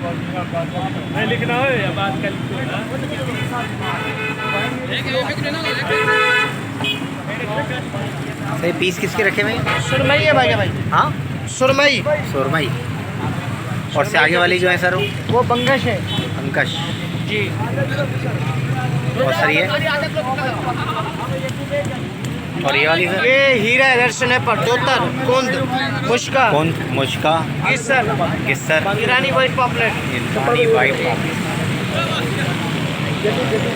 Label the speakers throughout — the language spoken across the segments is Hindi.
Speaker 1: नहीं लिखना हो या बात कर
Speaker 2: सही। पीस किसके रखे हुए हैं?
Speaker 3: सुरमई है भाई।
Speaker 2: हाँ,
Speaker 3: सुरमई।
Speaker 2: सुरमई। और से आगे वाली जो है सर
Speaker 3: वो बंगश है।
Speaker 2: अंकश
Speaker 3: जी।
Speaker 2: और सर ये, और ये वाली सर?
Speaker 3: ये हीरा है, दर्शन है, पटोतर, कुंद, मुश्का,
Speaker 2: मुश्का,
Speaker 3: गिस्सर, ईरानी वाइट पॉपलेट,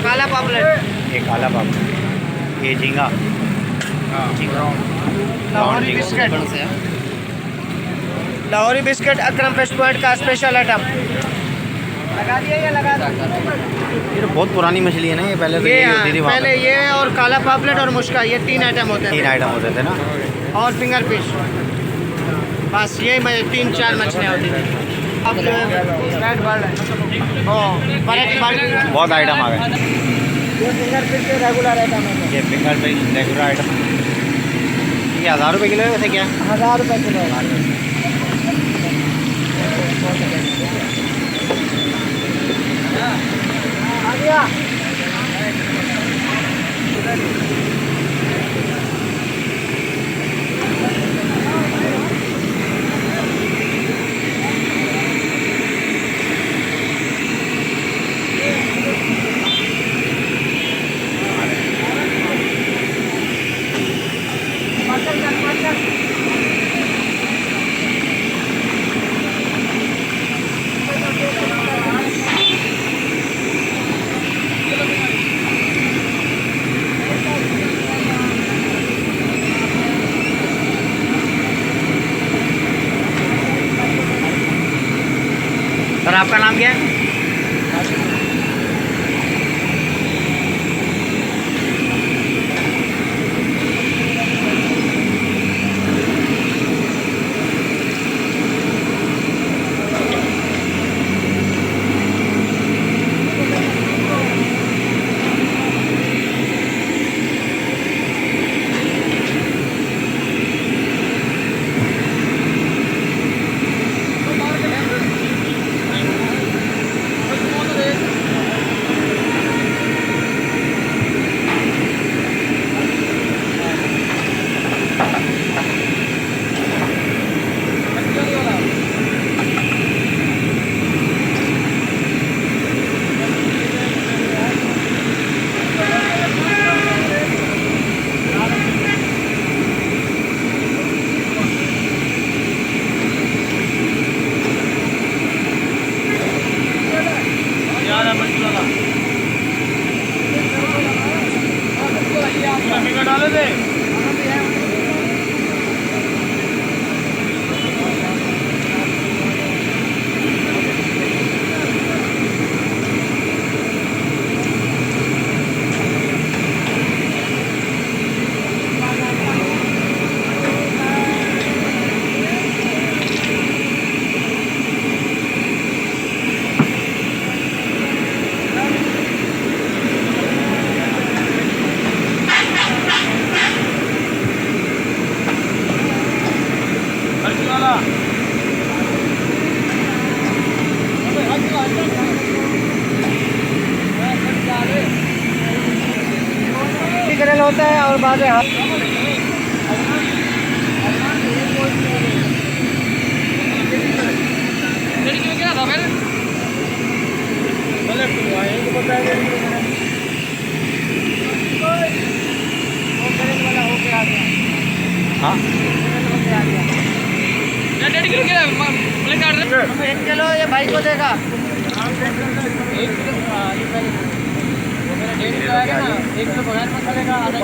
Speaker 3: काला पॉपलेट,
Speaker 2: ये काला पापलेट, ये झींगा,
Speaker 3: लाहौरी बिस्किट। लाहौरी बिस्किट अकरम फिश पॉइंट का स्पेशल आइटम। लगा दिया या लगा दो?
Speaker 2: ये तो बहुत पुरानी मछली है ना ये, पहले तो
Speaker 3: ये
Speaker 2: ये होती थी वहाँ
Speaker 3: पहले ये और काला पापलेट और मुश्का, ये 3 आइटम होते हैं।
Speaker 2: 3 आइटम होते थे ना।
Speaker 3: और फिंगर फिश, बस यही 3-4 मछलियाँ होती थी। अब जो है रेड बर्ड है,
Speaker 2: बहुत आइटम आ गए।
Speaker 3: ये फिंगर फिश के रेगुलर आइटम है।
Speaker 2: ये फिंगर फिश रेगुलर आइटम, ये 1000 रुपये किलो है वैसे? क्या
Speaker 3: 1000 रुपये किलो? आ गया।
Speaker 2: सर आपका नाम क्या है?
Speaker 1: डाले थे।
Speaker 3: होता है और बाद में
Speaker 2: हाँ
Speaker 3: 1 किलो ये भाई को देगा। 1 किलो बगैर मसाले का आधा